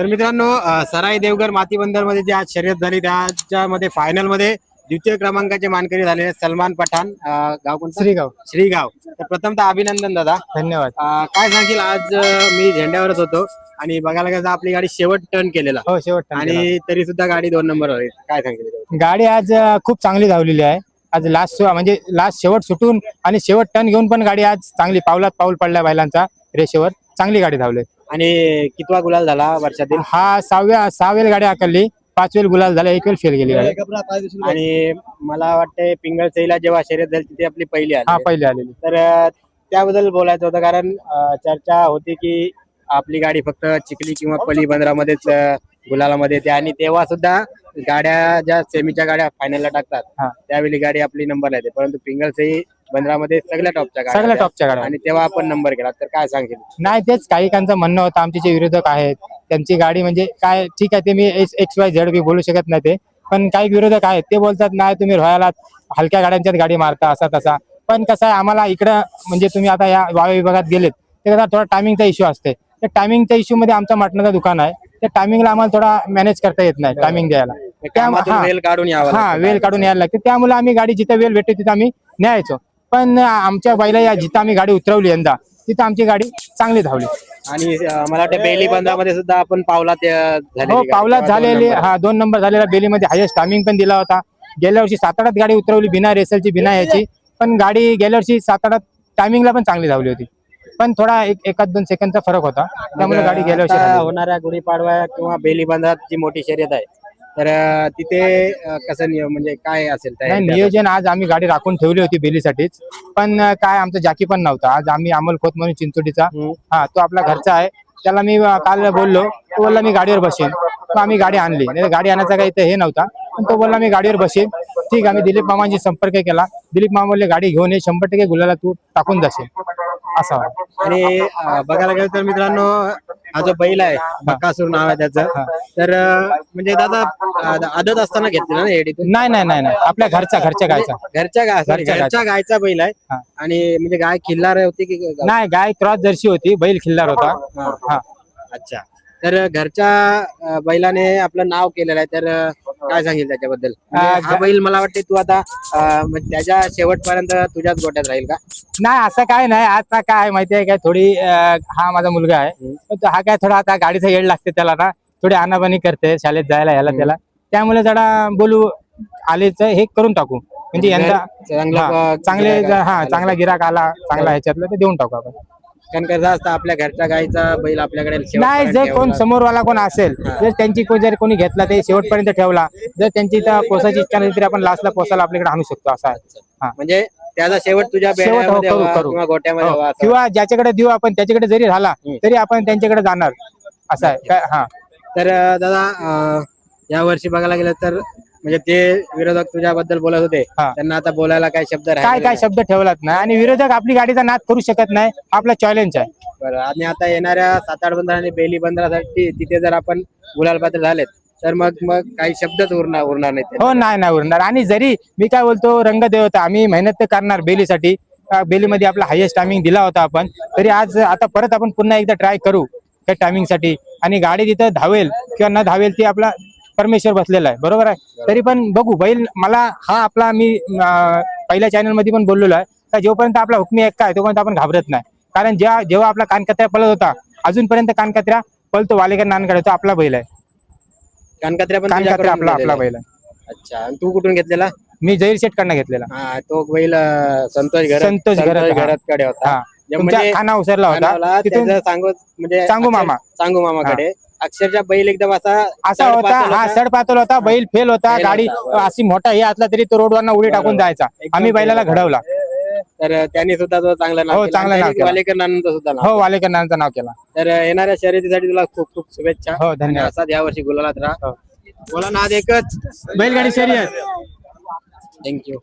मित्रांनो सराई देवघर माती बंदर मध्ये जी आज शर्यत झाली त्याच्यामध्ये फायनल मध्ये द्वितीय क्रमांकाचे मानकरी झालेले सलमान पठाण, गाव कोणतं? श्रीगाव. श्रीगाव. तर प्रथमतः अभिनंदन दादा. धन्यवाद. काय सांगशील आज मी झेंड्यावरच होतो आणि बघायला गेलं तर आपली गाडी शेवट टर्न केलेला हो, शेवट आणि तरी सुद्धा गाडी 2 नंबर होईल. काय सांगशील? गाडी आज खूप चांगली धावलेली आहे. आज लास्ट शेवट सुटून आणि शेवट टर्न घेऊन पण गाडी आज चांगली पावलात पाऊल पडल्या बैलांचा रेषेवर चांगली गाडी धावली. आणि कितवा गुलाल झाला वर्षातील? हा 6 वेळ गाडी आकारली, 5 वेळ गुलाल झाला, 1 वेळ फेल गेली गाडी. आणि मला वाटतं पिंगळसईला जेव्हा शर्यत झाली तिथे आपली पहिली हा, आली. पहिली आलेली. तर त्याबद्दल बोलायचं होतं कारण चर्चा होती की आपली गाडी फक्त चिखली किंवा पली बंदरामध्येच गुलालामध्ये येते आणि तेव्हा सुद्धा गाड्या ज्या सेमीच्या गाड्या फायनलला टाकतात त्यावेळी गाडी आपली नंबरला येते, परंतु पिंगळसई बंदरामध्ये सगळ्या टॉपच्या गाड्या आणि तेव्हा आपण नंबर केला. तर काय सांगेल? नाही, तेच काहीकांचं म्हणणं होतं. आमचे जे विरोधक आहेत त्यांची गाडी म्हणजे काय, ठीक आहे, ते मी XYZ बी बोलू शकत नाही ते, पण काही विरोधक आहेत ते बोलतात नाही तुम्ही रोयाला हलक्या गाड्यांच्याच गाडी मारता असा तसा. पण कसं आहे, आम्हाला इकडं म्हणजे तुम्ही आता या वावे विभागात गेलेत ते कसा थोडा टायमिंगचा इश्यू असते. त्या टायमिंगच्या इश्यू मध्ये आमचं मटणाचं दुकान आहे, त्या टायमिंगला आम्हाला थोडा मॅनेज करता येत नाही टायमिंग द्यायला. वेळ काढून यायला लागते. त्यामुळे आम्ही गाडी जिथं वेळ भेटते तिथं आम्ही न्यायचो. पण आमच्या बैला जिथं आम्ही गाडी उतरवली यंदा तिथं आमची गाडी चांगली धावली. आणि मला वाटतं बेली बंदरामध्ये सुद्धा आपण पावलात हो, पावलात झालेली. 2 नंबर झालेला बेलीमध्ये हायेस्ट टायमिंग पण दिला होता. गेल्या वर्षी 7-8 गाडी उतरवली बिना रेसलची बिना याची, पण गाडी गेल्या वर्षी 7-8 टायमिंगला पण चांगली धावली होती. पण थोडा 1-2 सेकंदचा फरक होता, त्यामुळे गाडी गेल्या वर्षी होणाऱ्या गुढीपाडवा किंवा बेली बंदरात जी मोठी शर्यत आहे तर तिथे कसं म्हणजे काय असेल? नियोजन आज आम्ही गाडी राखून ठेवली होती बेलीसाठीच, पण काय आमचा जाकी पण नव्हता. आज आम्ही अमोल खोत म्हणून चिंचोटीचा, तो आपला घरचा आहे, त्याला मी काल बोललो, तो बोलला मी गाडीवर बसेन. मग आम्ही गाडी आणली. नाही गाडी आणायचा काही हे नव्हता, पण तो बोलला मी गाडीवर बसेन. ठीक, आम्ही दिलीप मामांशी संपर्क केला. दिलीप मामा बोलले गाडी घेऊन ये, 100% गुलाला तू टाकून जाशील असा. आणि बघायला गेलं तर मित्रांनो हा जो बैल आहे बकासूर नाव आहे त्याचं, तर म्हणजे दादा आदत असताना घेतलेला ना एडीतून? नाही, आपल्या घरच्या गायचा बैल आहे. आणि म्हणजे गाय खिल्लार होती की? नाही, गाय क्रॉस जर्सी होती, बैल खिल्लार होता. अच्छा, तर घरच्या बैलाने आपलं नाव केलेलं आहे, तर काय सांगेल त्याच्याबद्दल? हा बैल मला वाटते तू आता त्याच्या शेवटपर्यंत तुझ्याच गोट्यात राहील का? नाही, असं काय नाही. आता काय माहितीये काय, थोडी हा माझा मुलगा आहे, हा काय थोडा आता गाडीचा येड लागते त्याला ना, थोडी आनाबानी करते शाळेत जायला याला त्याला, त्यामुळे जरा बोलू आलेच हे करून टाकू, म्हणजे यंदा चांगला गिराक आला चांगला ह्याच्यातलं ते देऊन टाकू आपण. कारण कसं असतं आपल्या घरच्या गाईचा बैल आपल्याकडे नाही, जर कोण समोरवाला कोण असेल, जर त्यांची जर कोणी घेतला ते शेवटपर्यंत ठेवला, जर त्यांची पोसायची इच्छा नसेल तरी आपण लास्टला पोसायला आपल्याकडे आणू शकतो असं आहे. म्हणजे त्याचा शेवट तुझ्या गोट्यामध्ये किंवा ज्याच्याकडे देऊ आपण त्याच्याकडे जरी राहिला तरी आपण त्यांच्याकडे जाणार असं आहे. हा, तर दादा या वर्षी बघायला गेलं तर म्हणजे ते विरोधक तुझ्याबद्दल बोलत होते, त्यांना आता बोलायला काय शब्द काय शब्द ठेवलाच नाही, आणि विरोधक आपली गाडीचा नाद करू शकत नाही, आपला चॅलेंज आहे. बरं, आणि आता येणाऱ्या 7-8 बंदर आणि बेली बंदरासाठी तिथे जर आपण गुलाल पात्र झालेत तर मग काही शब्दच उरणार नाही. हो, नाही उरणार. आणि जरी मी काय बोलतो, रंगदेवता आम्ही मेहनत तर करणार बेलीसाठी. बेलीमध्ये आपला हायेस्ट टायमिंग दिला होता आपण, तरी आज आता परत आपण पुन्हा एकदा ट्राय करू त्या टायमिंग साठी. आणि गाडी तिथं धावेल किंवा न धावेल ती आपला परमेश्वर बसलेला आहे, बरोबर आहे. तरी पण बघू बैल. मला हा आपला मी पहिल्या चॅनल मध्ये पण बोललेलो आहे का जोपर्यंत आपला हुकमी एक काय तोपर्यंत आपण घाबरत नाही. कारण जेव्हा आपला कानकत्र्या पळत होता अजूनपर्यंत कानकत्र्या पळतो, वालेकर नानकडे तो आपला बैल आहे. कानकत्र्या आपला बैल आहे. अच्छा, आणि तू कुठून घेतलेला? मी जहीर शेठ कडनं घेतलेला. तो बैल संतोष घरातकडे होता, खाना उसरला होता तिथून. म्हणजे सांगू मामाकडे अक्षरशः बैल एकदम असा होता. हा, सडपातळ होता, बैल फेल होता, गाडी अशी मोठा हे असला तरी तो रोडवरनं उडी टाकून जायचा. आम्ही बैलाला घडवला, तर त्यांनी सुद्धा तो चांगला नाव वालेकर नानांचं सुद्धा नाव. हो, वालेकर नानांचं नाव केला. तर येणाऱ्या शर्यतीसाठी तुला खूप खूप शुभेच्छा. हो, धन्यवाद. असाच यावर्षी गुलालात राहा. बोला नाद एकच, बैलगाडी शर्यत. थँक्यू.